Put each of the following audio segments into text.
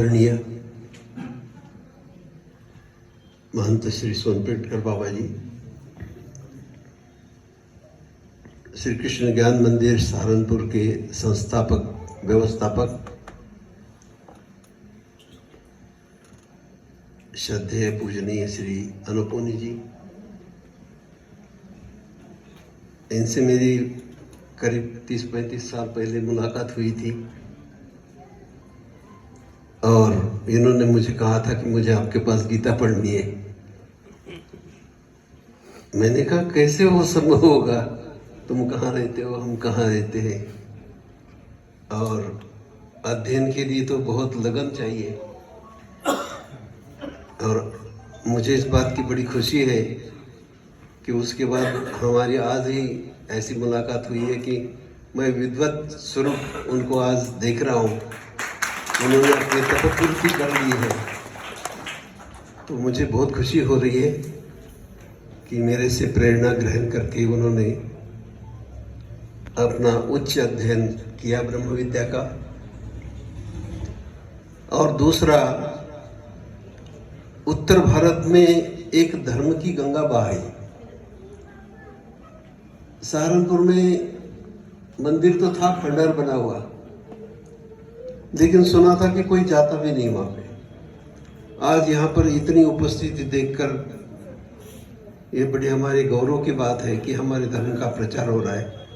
आदरणीय महंत श्री सोनपेटकर बाबा जी, श्री कृष्ण ज्ञान मंदिर सहारनपुर के संस्थापक व्यवस्थापक, श्रद्धेय पूजनीय श्री अनुपोनी जी, इनसे मेरी करीब 30-35 साल पहले मुलाकात हुई थी और इन्होंने मुझे कहा था कि मुझे आपके पास गीता पढ़नी है। मैंने कहा कैसे वो संभव होगा, तुम कहाँ रहते हो, हम कहाँ रहते हैं, और अध्ययन के लिए तो बहुत लगन चाहिए। और मुझे इस बात की बड़ी खुशी है कि उसके बाद हमारी आज ही ऐसी मुलाकात हुई है कि मैं विद्वत स्वरूप उनको आज देख रहा हूँ। उन्होंने अपनी तपपूर्ति कर ली है, तो मुझे बहुत खुशी हो रही है कि मेरे से प्रेरणा ग्रहण करके उन्होंने अपना उच्च अध्ययन किया ब्रह्म विद्या का। और दूसरा, उत्तर भारत में एक धर्म की गंगा बहाई। सहारनपुर में मंदिर तो था, खंडहर बना हुआ, लेकिन सुना था कि कोई जाता भी नहीं वहां पे। आज यहाँ पर इतनी उपस्थिति देखकर ये बड़ी हमारे गौरव की बात है कि हमारे धर्म का प्रचार हो रहा है।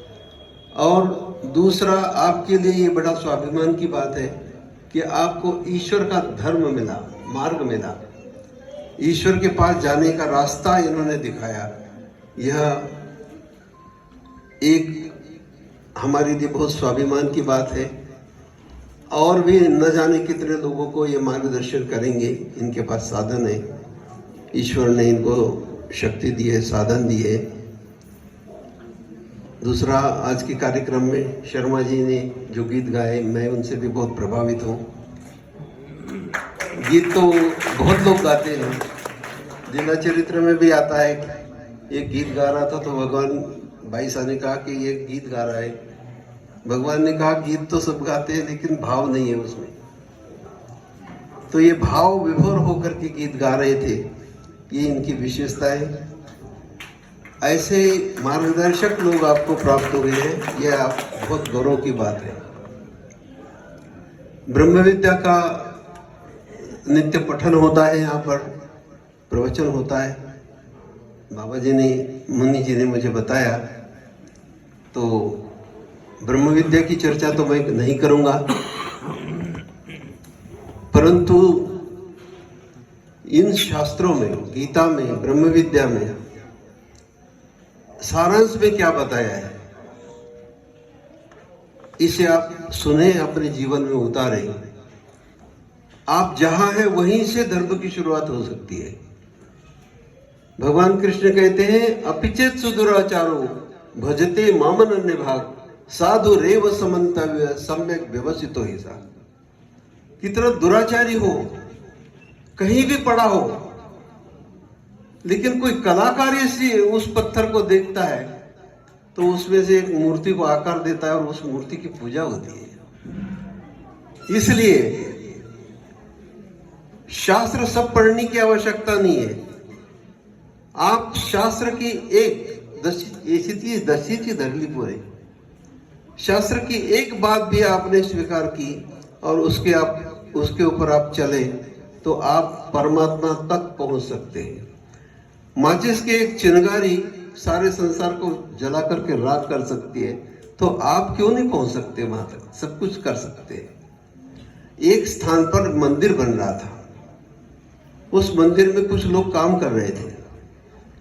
और दूसरा, आपके लिए ये बड़ा स्वाभिमान की बात है कि आपको ईश्वर का धर्म मिला, मार्ग मिला, ईश्वर के पास जाने का रास्ता इन्होंने दिखाया। यह एक हमारे लिए बहुत स्वाभिमान की बात है। और भी न जाने कितने लोगों को ये मार्गदर्शन करेंगे। इनके पास साधन है, ईश्वर ने इनको शक्ति दी है, साधन दी है। दूसरा, आज के कार्यक्रम में शर्मा जी ने जो गीत गाए, मैं उनसे भी बहुत प्रभावित हूँ। गीत तो बहुत लोग गाते हैं, लीला चरित्र में भी आता है। एक गीत गा रहा था तो भगवान भाई साहब ने कहा कि ये गीत गा रहा है। भगवान ने कहा गीत तो सब गाते हैं लेकिन भाव नहीं है उसमें। तो ये भाव विभोर होकर के गीत गा रहे थे, ये इनकी विशेषता है। ऐसे मार्गदर्शक लोग आपको प्राप्त हुए हैं, यह बहुत गौरव की बात है। ब्रह्म विद्या का नित्य पठन होता है, यहाँ पर प्रवचन होता है। बाबा जी ने, मुनि जी ने मुझे बताया। तो ब्रह्म विद्या की चर्चा तो मैं नहीं करूंगा, परंतु इन शास्त्रों में, गीता में, ब्रह्म विद्या में सारांश में क्या बताया है, इसे आप सुने, अपने जीवन में उतारें। आप जहां हैं वहीं से धर्म की शुरुआत हो सकती है। भगवान कृष्ण कहते हैं, अपिचेत सुदुराचारो भजते मामन अन्य भाग साधु रेव समन्तव्य सम्यक व्यवस्थितो ही सा। कितना दुराचारी हो, कहीं भी पड़ा हो, लेकिन कोई कलाकारी से उस पत्थर को देखता है तो उसमें से एक मूर्ति को आकार देता है और उस मूर्ति की पूजा होती है। इसलिए शास्त्र सब पढ़ने की आवश्यकता नहीं है। आप शास्त्र की एक दशीची धरली पूरे, शास्त्र की एक बात भी आपने स्वीकार की और उसके ऊपर आप चले तो आप परमात्मा तक पहुंच सकते हैं। माचिस के एक चिंगारी सारे संसार को जला करके राख कर सकती है, तो आप क्यों नहीं पहुंच सकते वहां तक? सब कुछ कर सकते हैं। एक स्थान पर मंदिर बन रहा था, उस मंदिर में कुछ लोग काम कर रहे थे।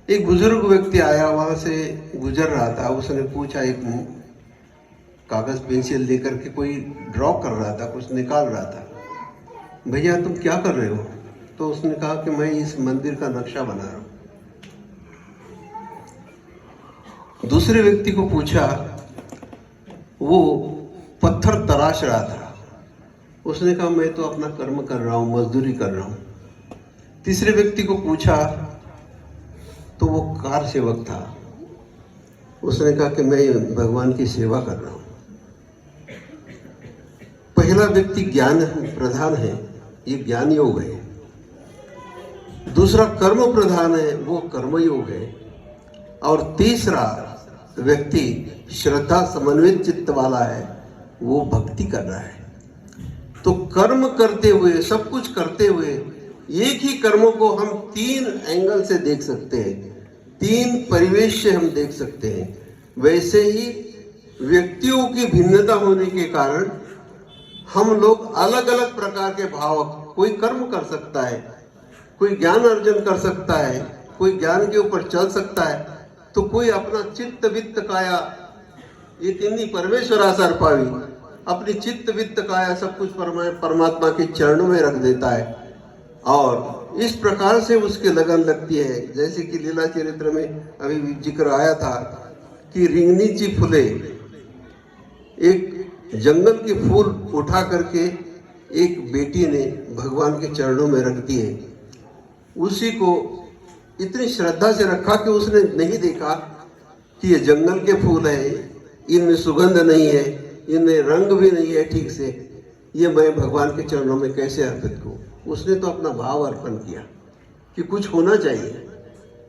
एक बुजुर्ग व्यक्ति आया, वहां से गुजर रहा था। उसने पूछा, एक कागज पेंसिल लेकर के कोई ड्रॉ कर रहा था, कुछ निकाल रहा था, भैया तुम क्या कर रहे हो? तो उसने कहा कि मैं इस मंदिर का नक्शा बना रहा हूं। दूसरे व्यक्ति को पूछा, वो पत्थर तराश रहा था। उसने कहा मैं तो अपना कर्म कर रहा हूं, मजदूरी कर रहा हूं। तीसरे व्यक्ति को पूछा तो वो कार सेवक था। उसने कहा कि मैं भगवान की सेवा कर रहा हूं। पहला व्यक्ति ज्ञान प्रधान है, ये ज्ञान योग है। दूसरा कर्म प्रधान है, वो कर्म योग है। और तीसरा व्यक्ति श्रद्धा समन्वित चित्त वाला है, वो भक्ति कर रहा है। तो कर्म करते हुए, सब कुछ करते हुए, एक ही कर्मों को हम 3 एंगल से देख सकते हैं, 3 परिवेश से हम देख सकते हैं। वैसे ही व्यक्तियों की भिन्नता होने के कारण हम लोग अलग अलग प्रकार के भाव, कोई कर्म कर सकता है, कोई ज्ञान अर्जन कर सकता है, कोई ज्ञान के ऊपर चल सकता है, तो कोई अपना चित्त वित्त काया, ये तिन्नी परमेश्वरा सर पावी, अपनी चित्त वित्त काया सब कुछ परमात्मा के चरणों में रख देता है। और इस प्रकार से उसके लगन लगती है। जैसे कि लीला चरित्र में अभी जिक्र आया था कि रिंगनीची फूले, एक जंगल के फूल उठा करके एक बेटी ने भगवान के चरणों में रख दिए। उसी को इतनी श्रद्धा से रखा कि उसने नहीं देखा कि ये जंगल के फूल है, इनमें सुगंध नहीं है, इनमें रंग भी नहीं है ठीक से, ये मैं भगवान के चरणों में कैसे अर्पित करूं। उसने तो अपना भाव अर्पण किया कि कुछ होना चाहिए।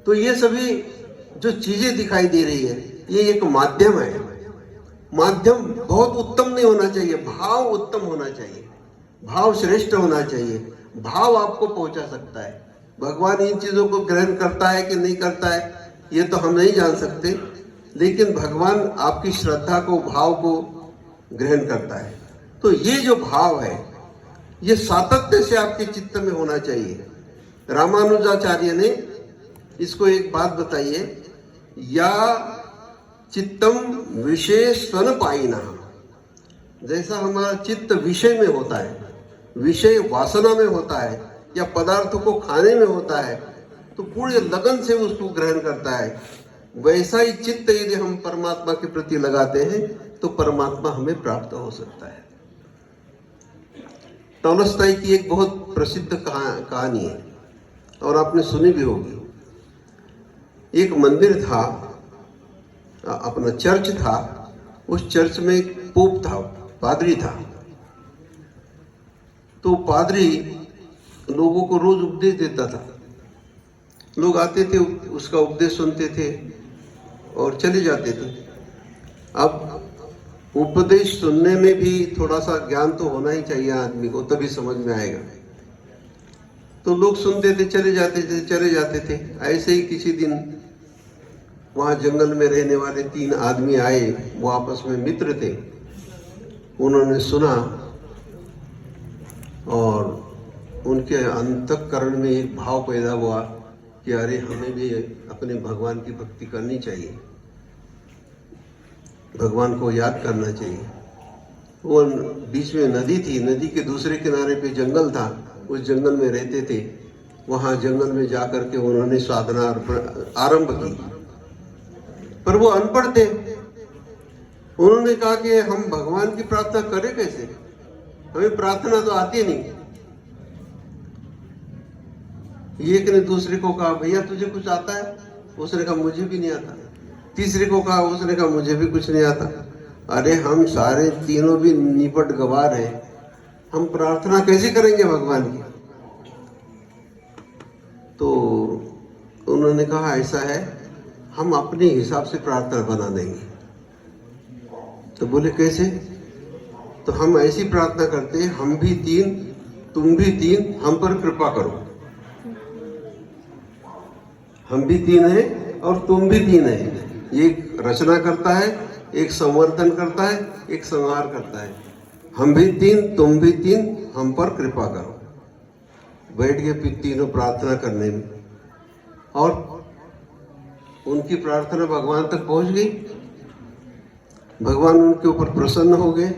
तो ये सभी जो चीजें दिखाई दे रही है, ये एक माध्यम है। माध्यम बहुत उत्तम नहीं होना चाहिए, भाव उत्तम होना चाहिए, भाव श्रेष्ठ होना चाहिए। भाव आपको पहुंचा सकता है। भगवान इन चीजों को ग्रहण करता है कि नहीं करता है, ये तो हम नहीं जान सकते, लेकिन भगवान आपकी श्रद्धा को, भाव को ग्रहण करता है। तो ये जो भाव है, ये सातत्य से आपके चित्त में होना चाहिए। रामानुजाचार्य ने इसको एक बात बताई है, या चित्तम विषय स्वन पाइना। जैसा हमारा चित्त विषय में होता है, विषय वासना में होता है, या पदार्थों को खाने में होता है, तो पूरे लगन से उसको ग्रहण करता है। वैसा ही चित्त यदि हम परमात्मा के प्रति लगाते हैं तो परमात्मा हमें प्राप्त हो सकता है। टॉलस्टॉय की एक बहुत प्रसिद्ध कहानी है और आपने सुनी भी होगी। एक मंदिर था, अपना चर्च था, उस चर्च में एक पोप था, पादरी था। तो पादरी लोगों को रोज उपदेश देता था। लोग आते थे, उसका उपदेश सुनते थे और चले जाते थे। अब उपदेश सुनने में भी थोड़ा सा ज्ञान तो होना ही चाहिए आदमी को, तभी समझ में आएगा। तो लोग सुनते थे, चले जाते थे। ऐसे ही किसी दिन वहाँ जंगल में रहने वाले 3 आदमी आए, वो आपस में मित्र थे। उन्होंने सुना और उनके अंतःकरण में एक भाव पैदा हुआ कि अरे हमें भी अपने भगवान की भक्ति करनी चाहिए, भगवान को याद करना चाहिए। वो बीच में नदी थी, नदी के दूसरे किनारे पे जंगल था, उस जंगल में रहते थे। वहाँ जंगल में जाकर के उन्होंने साधना आरंभ की, पर वो अनपढ़ थे। उन्होंने कहा कि हम भगवान की प्रार्थना करें कैसे, हमें प्रार्थना तो आती नहीं। एक ने दूसरे को कहा, भैया तुझे कुछ आता है? उसने कहा मुझे भी नहीं आता। तीसरे को कहा, उसने कहा मुझे भी कुछ नहीं आता। अरे हम सारे तीनों भी निपट गवार हैं, हम प्रार्थना कैसे करेंगे भगवान की? तो उन्होंने कहा ऐसा है, हम अपने हिसाब से प्रार्थना बना देंगे। तो बोले कैसे? तो हम ऐसी प्रार्थना करते हैं, हम भी 3 तुम भी 3, हम पर कृपा करो। हम भी 3 हैं और तुम भी 3 हैं। एक रचना करता है, एक संवर्धन करता है, एक संहार करता है। हम भी 3, तुम भी 3, हम पर कृपा करो। बैठ गए तीनों प्रार्थना करने में, और उनकी प्रार्थना भगवान तक पहुंच गई। भगवान उनके ऊपर प्रसन्न हो गए।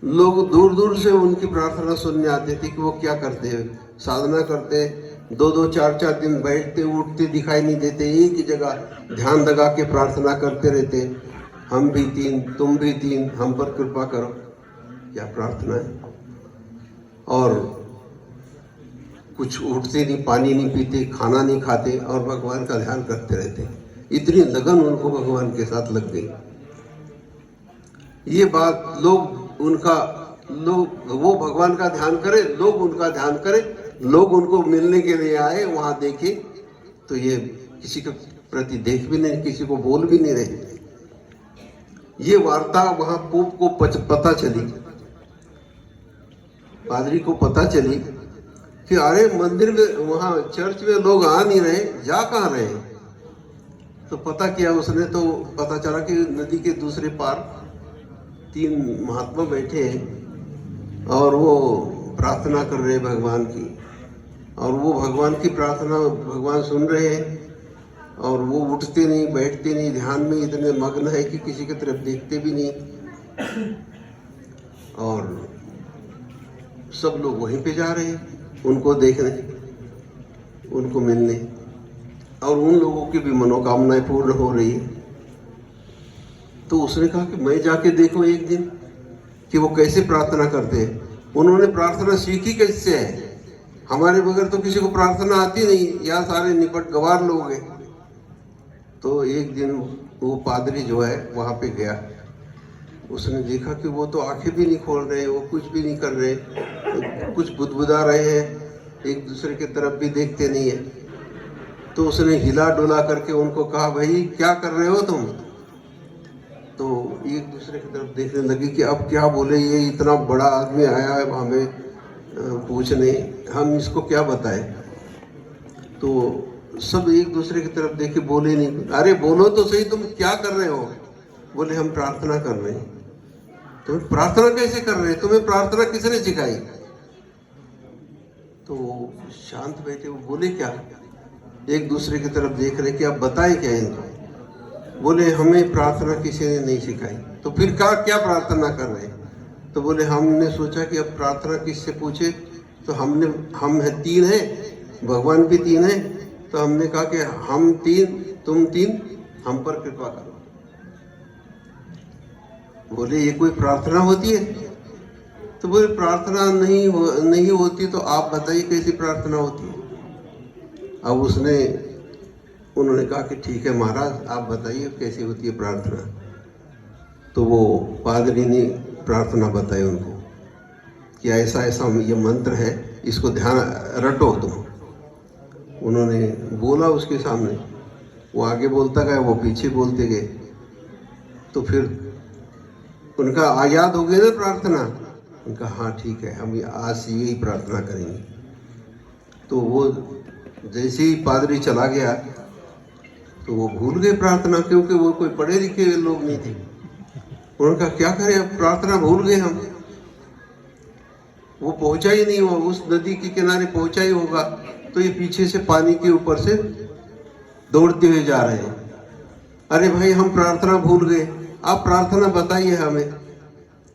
लोग दूर दूर से उनकी प्रार्थना सुनने आते थे कि वो क्या करते हैं, साधना करते, 2-2, 4-4 दिन बैठते उठते दिखाई नहीं देते, एक ही जगह ध्यान लगा के प्रार्थना करते रहते। हम भी 3, तुम भी 3, हम पर कृपा करो। क्या प्रार्थना है! और कुछ उठते नहीं, पानी नहीं पीते, खाना नहीं खाते और भगवान का ध्यान करते रहते। इतनी लगन उनको भगवान के साथ लग गई। ये बात लोग उनका लोग वो भगवान का ध्यान करे, लोग उनका ध्यान करें, लोग उनको मिलने के लिए आए, वहां देखे तो ये किसी के प्रति देख भी नहीं, किसी को बोल भी नहीं रहे। ये वार्ता वहां पोप को पता चली, पादरी को पता चली कि अरे मंदिर में, वहां चर्च में लोग आ नहीं रहे, जा कहाँ रहे। तो पता किया उसने, तो पता चला कि नदी के दूसरे पार 3 महात्मा बैठे हैं और वो प्रार्थना कर रहे हैं भगवान की, और वो भगवान की प्रार्थना भगवान सुन रहे हैं, और वो उठते नहीं, बैठते नहीं, ध्यान में इतने मग्न है कि किसी की तरफ देखते भी नहीं। और सब लोग वहीं पे जा रहे हैं उनको देखने, उनको मिलने, और उन लोगों की भी मनोकामनाएं पूर्ण हो रही है। तो उसने कहा कि मैं जाके देखूं एक दिन कि वो कैसे प्रार्थना करते हैं। उन्होंने प्रार्थना सीखी कैसे है, हमारे बगैर तो किसी को प्रार्थना आती नहीं, यहाँ सारे निपट गवार लोग हैं। तो एक दिन वो पादरी जो है वहाँ पे गया, उसने देखा कि वो तो आंखें भी नहीं खोल रहे, वो कुछ भी नहीं कर रहे, कुछ बुदबुदा रहे हैं, एक दूसरे की तरफ भी देखते नहीं है। तो उसने हिला डोला करके उनको कहा, भाई क्या कर रहे हो तुम। तो एक दूसरे की तरफ देखने लगी कि अब क्या बोले, ये इतना बड़ा आदमी आया है हमें पूछने, हम इसको क्या बताएं। तो सब एक दूसरे की तरफ देखे, बोले नहीं। अरे बोलो तो सही, तुम क्या कर रहे हो। बोले हम प्रार्थना कर रहे हैं। तुम प्रार्थना कैसे कर रहे हैं, तुम्हें प्रार्थना किसने सिखाई। तो शांत बैठे, वो बोले क्या, एक दूसरे की तरफ देख रहे कि आप बताए क्या इनको। बोले हमें प्रार्थना किसी ने नहीं सिखाई। तो फिर क्या प्रार्थना कर रहे हैं। तो बोले हमने सोचा कि अब प्रार्थना किससे पूछे, तो हम है 3 है, भगवान भी 3 है, तो हमने कहा कि हम 3 तुम 3, हम पर कृपा करो। बोले ये कोई प्रार्थना होती है। तो बोले प्रार्थना नहीं होती, तो आप बताइए कैसी प्रार्थना होती है। अब उन्होंने कहा कि ठीक है महाराज, आप बताइए कैसी होती है प्रार्थना। तो वो पादरी ने प्रार्थना बताई उनको कि ऐसा ऐसा ये मंत्र है, इसको ध्यान रटो तुम। उन्होंने बोला उसके सामने, वो आगे बोलता गया, वो पीछे बोलते गए। तो फिर उनका याद हो गया ना प्रार्थना, उनका हाँ ठीक है, हम आज से यही प्रार्थना करेंगे। तो वो जैसे ही पादरी चला गया तो वो भूल गए प्रार्थना, क्योंकि वो कोई पढ़े लिखे लोग नहीं थे। उन्होंने कहा क्या करें, अब प्रार्थना भूल गए हम। वो पहुंचा ही नहीं, वो उस नदी के किनारे पहुंचा ही होगा, तो ये पीछे से पानी के ऊपर से दौड़ते हुए जा रहे हैं। अरे भाई हम प्रार्थना भूल गए, आप प्रार्थना बताइए हमें।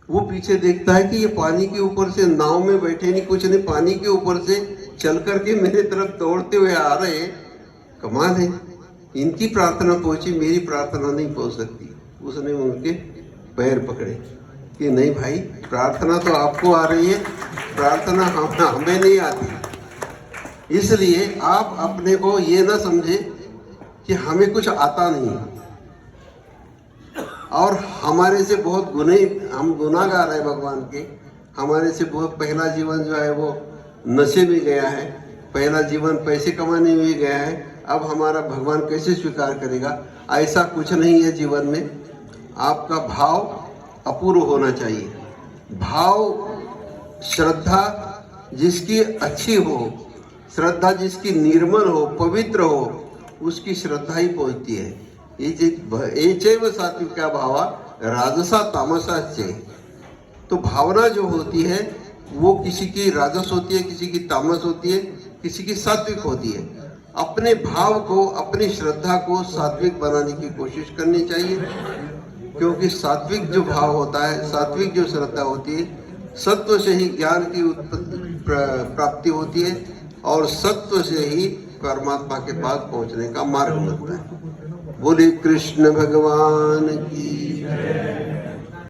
वो पीछे देखता है कि ये पानी के ऊपर से, नाव में बैठे नहीं कुछ नहीं, पानी के ऊपर से चल करके मेरे तरफ दौड़ते हुए आ रहे हैं। कमाल है, इनकी प्रार्थना पहुंची, मेरी प्रार्थना नहीं पहुंच सकती। उसने उनके पैर पकड़े कि नहीं भाई, प्रार्थना तो आपको आ रही है, प्रार्थना हमें नहीं आती। इसलिए आप अपने को ये ना समझे कि हमें कुछ आता नहीं है और हमारे से बहुत हम गुनाहगार है भगवान के। हमारे से बहुत पहला जीवन जो है वो नशे में गया है, पहला जीवन पैसे कमाने में गया है। अब हमारा भगवान कैसे स्वीकार करेगा। ऐसा कुछ नहीं है जीवन में। आपका भाव अपूर्व होना चाहिए। भाव, श्रद्धा जिसकी अच्छी हो, श्रद्धा जिसकी निर्मल हो, पवित्र हो, उसकी श्रद्धा ही पहुंचती है। एचैव सात्विका भावा राजसा तामसाचे। तो भावना जो होती है वो किसी की राजस होती है, किसी की तामस होती है, किसी की सात्विक होती है। अपने भाव को, अपनी श्रद्धा को सात्विक बनाने की कोशिश करनी चाहिए, क्योंकि सात्विक जो भाव होता है, सात्विक जो श्रद्धा होती है, सत्व से ही ज्ञान की प्राप्ति होती है और सत्व से ही परमात्मा के पास पहुंचने का मार्ग बनता है। बोले कृष्ण भगवान की।